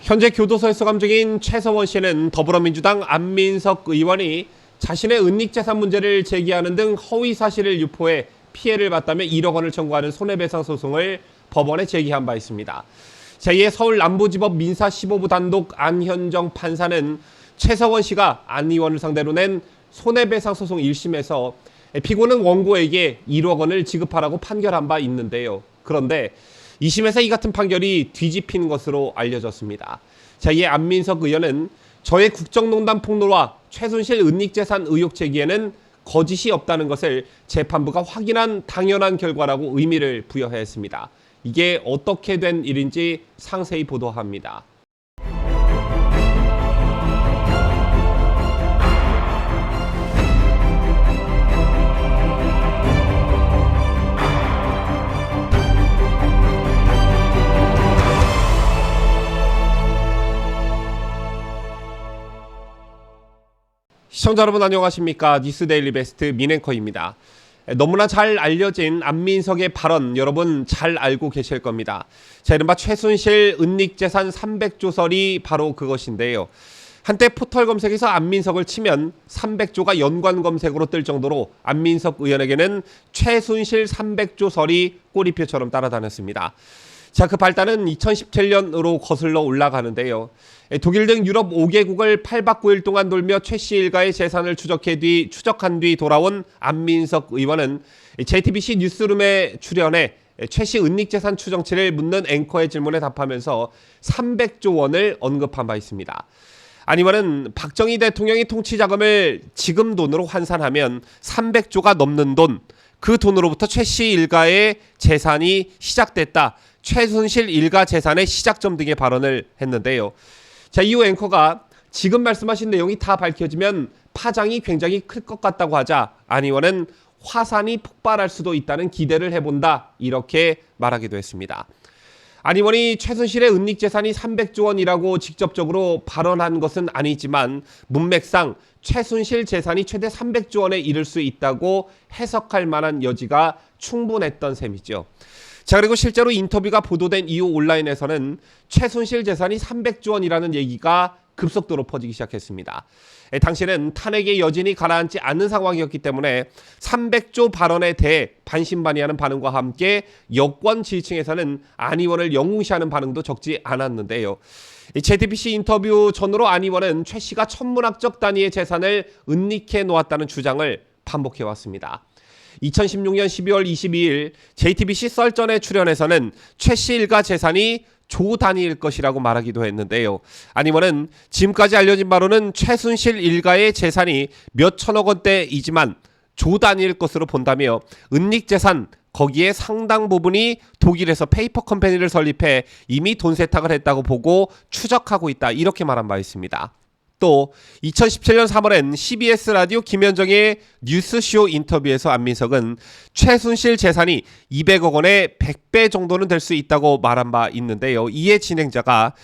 현재 교도소에서 수감 중인 최서원 씨는 더불어민주당 안민석 의원이 자신의 은닉재산 문제를 제기하는 등 허위 사실을 유포해 피해를 봤다며 1억 원을 청구하는 손해배상 소송을 법원에 제기한 바 있습니다. 제2의 서울 남부지법 민사 15부 단독 안현정 판사는 최서원 씨가 안 의원을 상대로 낸 손해배상 소송 1심에서 피고는 원고에게 1억 원을 지급하라고 판결한 바 있는데요. 그런데 2심에서 이 같은 판결이 뒤집힌 것으로 알려졌습니다. 자, 이에 안민석 의원은 저의 국정농단 폭로와 최순실 은닉재산 의혹 제기에는 거짓이 없다는 것을 재판부가 확인한 당연한 결과라고 의미를 부여했습니다. 이게 어떻게 된 일인지 상세히 보도합니다. 시청자 여러분 안녕하십니까? 뉴스데일리 베스트 민앵커입니다. 너무나 잘 알려진 안민석의 발언 여러분 잘 알고 계실 겁니다. 자, 이른바 최순실 은닉재산 300조설이 바로 그것인데요. 한때 포털 검색에서 안민석을 치면 300조가 연관 검색으로 뜰 정도로 안민석 의원에게는 최순실 300조설이 꼬리표처럼 따라다녔습니다. 자, 그 발단은 2017년으로 거슬러 올라가는데요. 독일 등 유럽 5개국을 8박 9일 동안 돌며 최 씨 일가의 재산을 추적한 뒤 돌아온 안민석 의원은 JTBC 뉴스룸에 출연해 최 씨 은닉재산 추정치를 묻는 앵커의 질문에 답하면서 300조 원을 언급한 바 있습니다. 안 의원은 박정희 대통령이 통치자금을 지금 돈으로 환산하면 300조가 넘는 돈, 그 돈으로부터 최 씨 일가의 재산이 시작됐다. 최순실 일가 재산의 시작점 등의 발언을 했는데요. 자, 이후 앵커가 지금 말씀하신 내용이 다 밝혀지면 파장이 굉장히 클 것 같다고 하자 안 의원은 화산이 폭발할 수도 있다는 기대를 해본다 이렇게 말하기도 했습니다. 안 의원이 최순실의 은닉재산이 300조 원이라고 직접적으로 발언한 것은 아니지만 문맥상 최순실 재산이 최대 300조 원에 이를 수 있다고 해석할 만한 여지가 충분했던 셈이죠. 자, 그리고 실제로 인터뷰가 보도된 이후 온라인에서는 최순실 재산이 300조 원이라는 얘기가 급속도로 퍼지기 시작했습니다. 당시에는 탄핵의 여진이 가라앉지 않는 상황이었기 때문에 300조 발언에 대해 반신반의하는 반응과 함께 여권 지지층에서는 안 의원을 영웅시하는 반응도 적지 않았는데요. JTBC 인터뷰 전후로 안 의원은 최 씨가 천문학적 단위의 재산을 은닉해 놓았다는 주장을 반복해왔습니다. 2016년 12월 22일 JTBC 썰전에 출연해서는 최 씨 일가 재산이 조 단위일 것이라고 말하기도 했는데요. 안 의원은 지금까지 알려진 바로는 최순실 일가의 재산이 몇 천억 원대이지만 조 단위일 것으로 본다며 은닉재산 거기에 상당 부분이 독일에서 페이퍼 컴퍼니를 설립해 이미 돈 세탁을 했다고 보고 추적하고 있다 이렇게 말한 바 있습니다. 또 2017년 3월엔 CBS 라디오 김현정의 뉴스쇼 인터뷰에서 안민석은 최순실 재산이 200억 원의 100배 정도는 될 수 있다고 말한 바 있는데요. 이에 진행자가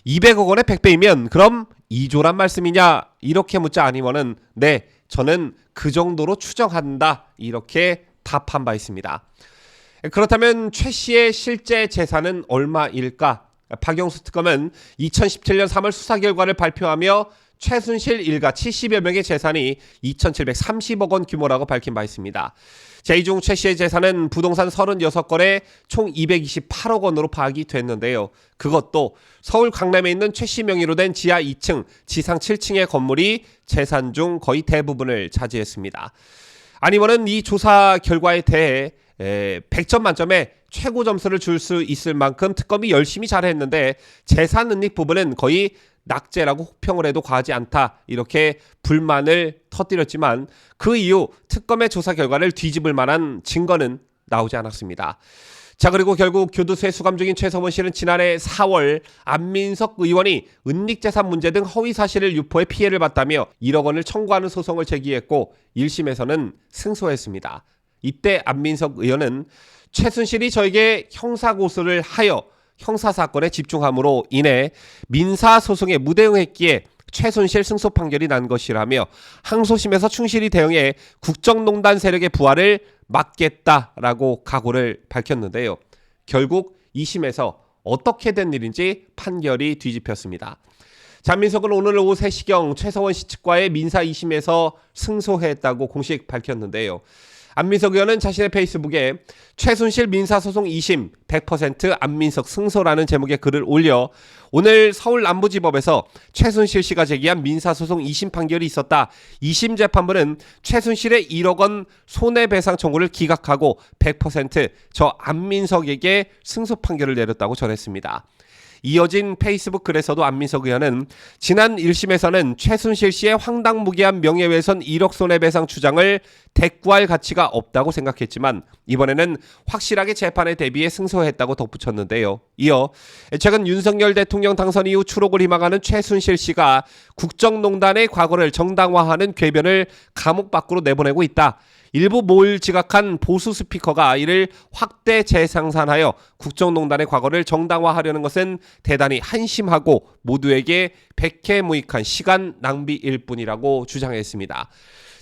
200억 원의 100배이면 그럼 2조란 말씀이냐 이렇게 묻자 안 의원은 네, 저는 그 정도로 추정한다 이렇게 답한 바 있습니다. 그렇다면 최 씨의 실제 재산은 얼마일까? 박영수 특검은 2017년 3월 수사 결과를 발표하며 최순실 일가 70여 명의 재산이 2,730억 원 규모라고 밝힌 바 있습니다. 자, 이 중 최 씨의 재산은 부동산 36건에 총 228억 원으로 파악이 됐는데요. 그것도 서울 강남에 있는 최 씨 명의로 된 지하 2층, 지상 7층의 건물이 재산 중 거의 대부분을 차지했습니다. 안 의원은 이 조사 결과에 대해 100점 만점에 최고 점수를 줄 수 있을 만큼 특검이 열심히 잘했는데 재산 은닉 부분은 거의 낙제라고 혹평을 해도 과하지 않다 이렇게 불만을 터뜨렸지만 그 이후 특검의 조사 결과를 뒤집을 만한 증거는 나오지 않았습니다. 자, 그리고 결국 교도소에 수감 중인 최서원 씨는 지난해 4월 안민석 의원이 은닉재산 문제 등 허위 사실을 유포해 피해를 봤다며 1억 원을 청구하는 소송을 제기했고 1심에서는 승소했습니다. 이때 안민석 의원은 최순실이 저에게 형사고소를 하여 형사사건에 집중함으로 인해 민사소송에 무대응했기에 최순실 승소 판결이 난 것이라며 항소심에서 충실히 대응해 국정농단 세력의 부활을 막겠다라고 각오를 밝혔는데요. 결국 2심에서 어떻게 된 일인지 판결이 뒤집혔습니다. 안민석은 오늘 오후 3시경 최서원 씨 측과의 민사 2심에서 승소했다고 공식 밝혔는데요. 안민석 의원은 자신의 페이스북에 최순실 민사소송 2심 100% 안민석 승소라는 제목의 글을 올려 오늘 서울남부지법에서 최순실 씨가 제기한 민사소송 2심 판결이 있었다. 2심 재판부는 최순실의 1억 원 손해배상 청구를 기각하고 100% 안민석에게 승소 판결을 내렸다고 전했습니다. 이어진 페이스북 글에서도 안민석 의원은 지난 1심에서는 최순실 씨의 황당무계한 명예훼손 1억 손해배상 주장을 대꾸할 가치가 없다고 생각했지만 이번에는 확실하게 재판에 대비해 승소했다고 덧붙였는데요. 이어 최근 윤석열 대통령 당선 이후 추록을 희망하는 최순실 씨가 국정농단의 과거를 정당화하는 궤변을 감옥 밖으로 내보내고 있다. 일부 모를 지각한 보수 스피커가 이를 확대 재생산하여 국정농단의 과거를 정당화하려는 것은 대단히 한심하고 모두에게 백해무익한 시간 낭비일 뿐이라고 주장했습니다.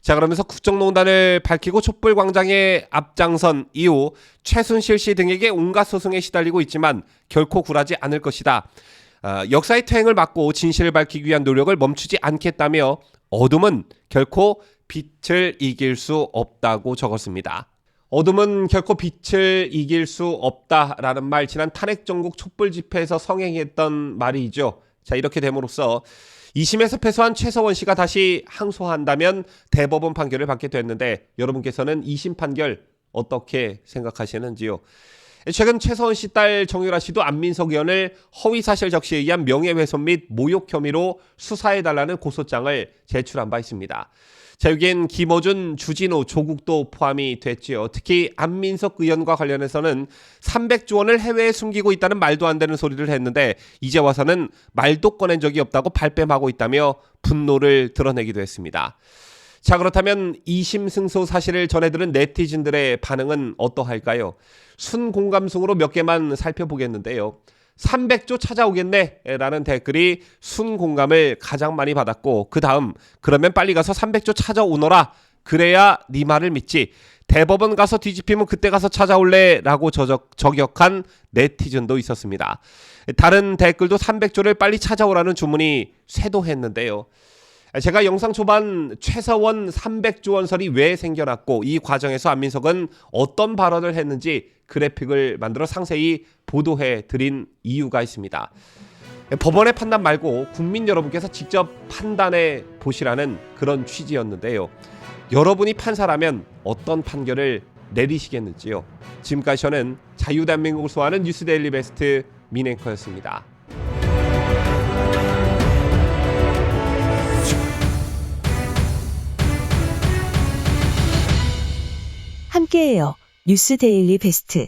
자, 그러면서 국정농단을 밝히고 촛불광장에 앞장선 이후 최순실 씨 등에게 온갖 소송에 시달리고 있지만 결코 굴하지 않을 것이다. 역사의 퇴행을 막고 진실을 밝히기 위한 노력을 멈추지 않겠다며 어둠은 결코 빛을 이길 수 없다고 적었습니다. 어둠은 결코 빛을 이길 수 없다라는 말 지난 탄핵 정국 촛불 집회에서 성행했던 말이죠. 자, 이렇게 됨으로써 2심에서 패소한 최서원 씨가 다시 항소한다면 대법원 판결을 받게 됐는데 여러분께서는 2심 판결 어떻게 생각하시는지요? 최근 최서원 씨 딸 정유라 씨도 안민석 의원을 허위사실 적시에 의한 명예훼손 및 모욕 혐의로 수사해달라는 고소장을 제출한 바 있습니다. 자, 여기엔 김어준, 주진우, 조국도 포함이 됐지요. 특히 안민석 의원과 관련해서는 300조 원을 해외에 숨기고 있다는 말도 안 되는 소리를 했는데 이제 와서는 말도 꺼낸 적이 없다고 발뺌하고 있다며 분노를 드러내기도 했습니다. 자, 그렇다면 2심 승소 사실을 전해들은 네티즌들의 반응은 어떠할까요? 순공감승으로 몇 개만 살펴보겠는데요. 300조 찾아오겠네 라는 댓글이 순공감을 가장 많이 받았고 그 다음 그러면 빨리 가서 300조 찾아오너라 그래야 네 말을 믿지 대법원 가서 뒤집히면 그때 가서 찾아올래 라고 저격한 네티즌도 있었습니다. 다른 댓글도 300조를 빨리 찾아오라는 주문이 쇄도했는데요. 제가 영상 초반 최서원 300조 원설이 왜 생겨났고 이 과정에서 안민석은 어떤 발언을 했는지 그래픽을 만들어 상세히 보도해 드린 이유가 있습니다. 법원의 판단 말고 국민 여러분께서 직접 판단해 보시라는 그런 취지였는데요. 여러분이 판사라면 어떤 판결을 내리시겠는지요? 지금까지 저는 자유대한민국을 소화하는 뉴스데일리 베스트 민앵커였습니다. 함께해요. 뉴스 데일리 베스트.